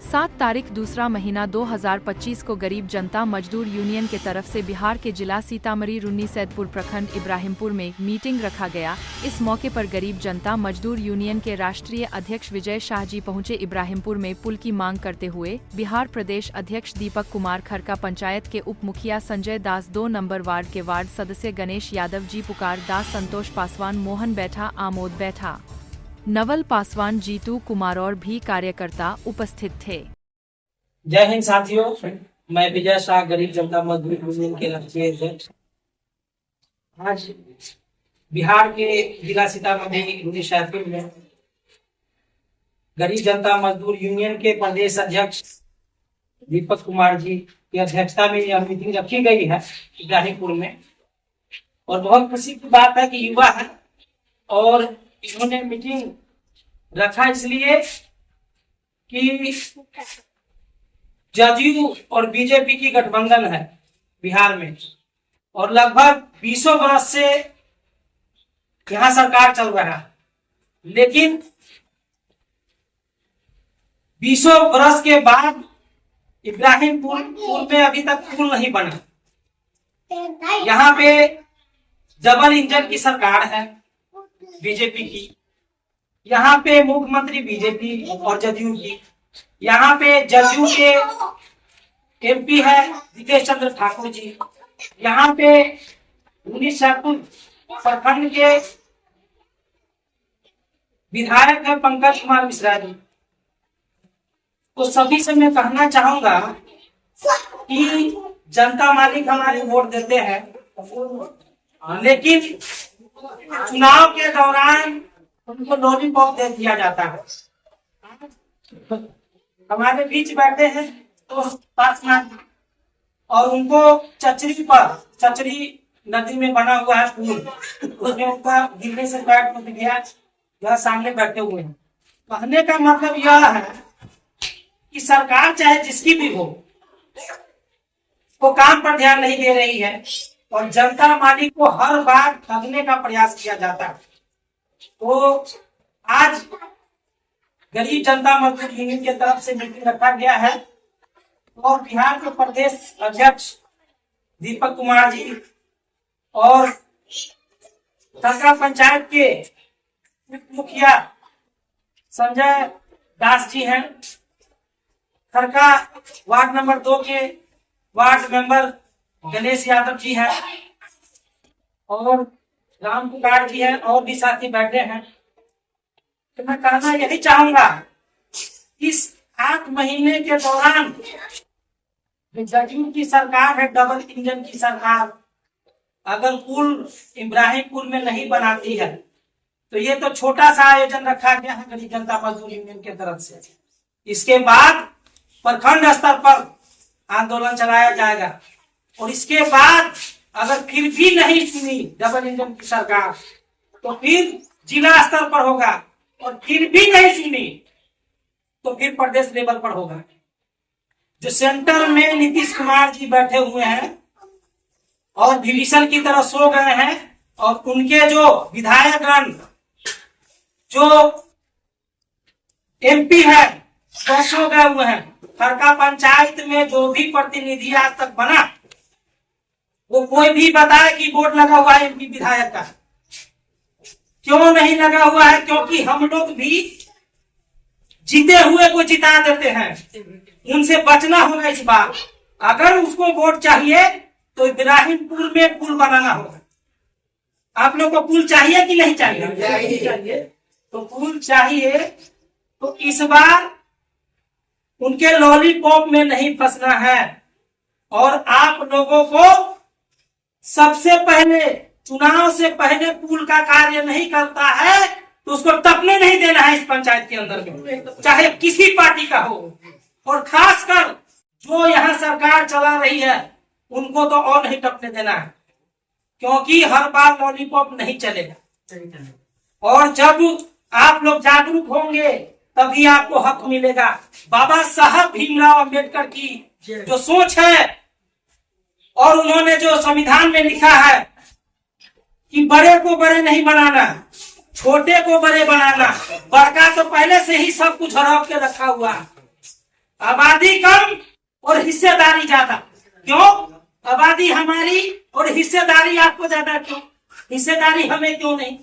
7 तारीख दूसरा महीना 2025 को गरीब जनता मजदूर यूनियन के तरफ से बिहार के जिला सीतामढ़ी रुन्नी सैदपुर प्रखंड इब्राहिमपुर में मीटिंग रखा गया। इस मौके पर गरीब जनता मजदूर यूनियन के राष्ट्रीय अध्यक्ष विजय शाह जी पहुंचे। इब्राहिमपुर में पुल की मांग करते हुए बिहार प्रदेश अध्यक्ष दीपक कुमार खरका, पंचायत के उप मुखिया संजय दास, 2 नंबर वार्ड के वार्ड सदस्य गणेश यादव जी, पुकार दास, संतोष पासवान, मोहन बैठा, आमोद बैठा, नवल पासवान, जीतू कुमार और भी कार्यकर्ता उपस्थित थे। जय हिंद साथियों, मैं विजय शाह, गरीब जनता मजदूर यूनियन के राष्ट्रीय अध्यक्ष। आज बिहार के जिला सीतामढ़ी रुन्नी सैदपुर में गरीब जनता मजदूर यूनियन के प्रदेश अध्यक्ष दीपक कुमार जी की अध्यक्षता में यह मीटिंग रखी गई है इब्राहिमपुर में। और बहुत खुशी की बात है कि युवा है और इन्होंने मीटिंग रखा इसलिए कि जदयू और बीजेपी की गठबंधन है बिहार में और लगभग 20 वर्ष से यहाँ सरकार चल रहा है, लेकिन 20 वर्ष के बाद इब्राहिमपुर में अभी तक पुल नहीं बना। यहाँ पे डबल इंजन की सरकार है बीजेपी की, यहाँ पे मुख्यमंत्री बीजेपी और जदयू की, यहाँ पे जदयू के एमपी है दिनेश चंद्र ठाकुर जी, यहाँ पे रुन्नी सैदपुर प्रखंड के विधायक है पंकज कुमार मिश्रा जी। तो सभी से मैं कहना चाहूंगा कि जनता मालिक हमारे वोट देते हैं, लेकिन चुनाव के दौरान उनको लॉलीपॉप दे दिया जाता है। हमारे बीच बैठे हैं तो पासवान और उनको चचरी नदी में बना हुआ है पुल, उसमें उनका गिरने से पैर टूट गया, यह सामने बैठे हुए हैं। कहने का मतलब यह है कि सरकार चाहे जिसकी भी हो, वो काम पर ध्यान नहीं दे रही है और जनता मालिक को हर बार ठगने का प्रयास किया जाता है। तो आज गरीब जनता मजदूर यूनियन की तरफ से मीटिंग रखा गया है और बिहार के प्रदेश अध्यक्ष दीपक कुमार जी और खरका पंचायत के मुखिया संजय दास जी हैं, खरका वार्ड नंबर 2 के वार्ड मेंबर गणेश यादव जी हैं और राम पुकार जी हैं और भी साथी बैठे हैं। तो मैं कहना यही चाहूंगा, इस 8 महीने के दौरान जदयू की सरकार है, डबल इंजन की सरकार, अगर पुल इब्राहिमपुर में नहीं बनाती है तो ये तो छोटा सा आयोजन रखा गया है गरीब जनता मजदूर यूनियन की तरफ से। इसके बाद प्रखंड स्तर पर आंदोलन चलाया जाएगा और इसके बाद अगर फिर भी नहीं सुनी डबल इंजन की सरकार तो फिर जिला स्तर पर होगा और फिर भी नहीं सुनी तो फिर प्रदेश लेवल पर होगा। जो सेंटर में नीतीश कुमार जी बैठे हुए हैं और डिवीजन की तरह सो गए हैं और उनके जो विधायकगण जो एमपी है वो सो गए हुए हैं। खरका पंचायत में जो भी प्रतिनिधि आज तक बना वो कोई भी बताए कि बोर्ड लगा हुआ है एमपी विधायक का, क्यों नहीं लगा हुआ है? क्योंकि हम लोग भी जीते हुए को जिता देते हैं, उनसे बचना होगा इस बार। अगर उसको वोट चाहिए तो इब्राहिमपुर में पुल बनाना होगा। आप लोग को पुल चाहिए कि नहीं चाहिए? तो पुल चाहिए तो इस बार उनके लॉलीपॉप में नहीं फंसना है और आप लोगों को सबसे पहले चुनाव से पहले पुल का कार्य नहीं करता है तो उसको टपने नहीं देना है इस पंचायत के अंदर में, चाहे किसी पार्टी का हो। और खासकर जो यहाँ सरकार चला रही है उनको तो और नहीं टपने देना है, क्योंकि हर बार लॉलीपॉप नहीं चलेगा। और जब आप लोग जागरूक होंगे तभी आपको हक मिलेगा। बाबा साहब भीमराव अंबेडकर की जो सोच है और उन्होंने जो संविधान में लिखा है कि बड़े को बड़े नहीं बनाना, छोटे को बड़े बनाना, बड़का तो पहले से ही सब कुछ हड़प के रखा हुआ है। आबादी कम और हिस्सेदारी ज्यादा। क्यों? आबादी हमारी और हिस्सेदारी आपको ज्यादा क्यों? हिस्सेदारी हमें क्यों नहीं?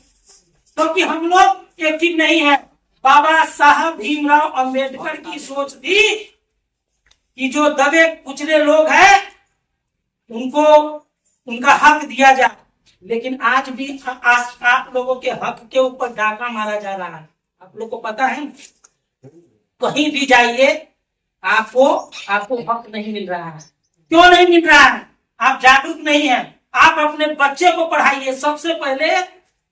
क्योंकि हम लोग एक चीज नहीं है। बाबा साहब भीमराव अंबेडकर की सोच थी कि जो दबे कुचले लोग हैं उनको उनका हक दिया जाए, लेकिन आज भी आप लोगों के हक के ऊपर डाका मारा जा रहा है। आप लोग को पता है, कहीं भी जाइए आपको हक नहीं मिल रहा है। क्यों नहीं मिल रहा है? आप जागरूक नहीं है। आप अपने बच्चे को पढ़ाइए, सबसे पहले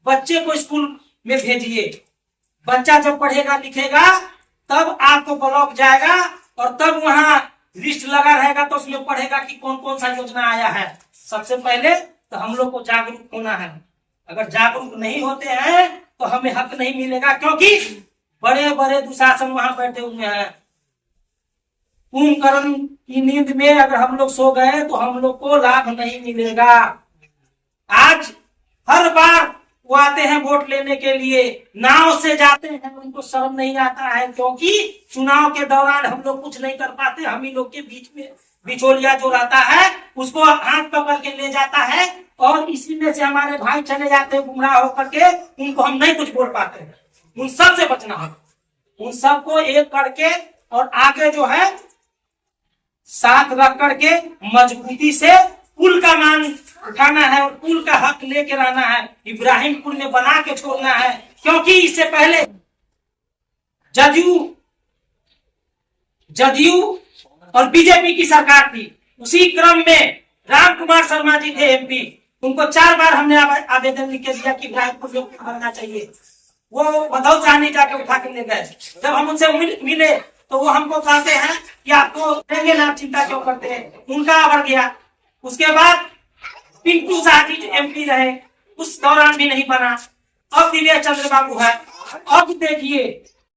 बच्चे को स्कूल में भेजिए। बच्चा जब पढ़ेगा लिखेगा तब आपको ब्लॉक जाएगा और तब वहां लिस्ट लगा रहेगा तो उसमें पढ़ेगा कि कौन कौन सा योजना आया है। सबसे पहले तो हम लोग को जागरूक होना है। अगर जागरूक नहीं होते हैं तो हमें हक नहीं मिलेगा, क्योंकि बड़े बड़े दुशासन वहां बैठे हुए हैं। कुंभकर्ण की नींद में अगर हम लोग सो गए तो हम लोग को लाभ नहीं मिलेगा। आज हर बार वो आते हैं वोट लेने के लिए, नाव से जाते हैं, उनको शर्म नहीं आता है, क्योंकि चुनाव के दौरान हम लोग कुछ नहीं कर पाते। हम ही लोग के बीच में बिचौलिया जो रहता है उसको हाथ पकड़ के ले जाता है और इसी में से हमारे भाई चले जाते हैं गुमराह होकर के। उनको हम नहीं कुछ बोल पाते हैं। उन सब से बचना है, उन सबको एक करके और आगे जो है साथ रख करके मजबूती से पुल का मांग उठाना है और पुल का हक लेके रहना है। इब्राहिमपुर में बना के छोड़ना है, क्योंकि इससे पहले जदयू और बीजेपी की सरकार थी। उसी क्रम में राम कुमार शर्मा जी थे एमपी, उनको 4 बार हमने आवेदन लिख के दिया कि इब्राहिमपुर में बनना चाहिए। वो बधौ चाहनी जाके उठा के ले गए। जब हम उनसे मिले तो वो हमको कहते हैं कि आपको देंगे ना, चिंता क्यों करते हैं। उनका बढ़ गया। उसके बाद पिंटू शाह जी एमपी रहे, उस दौरान भी नहीं बना। अब दिव्या चंद्र बाबू है। अब देखिए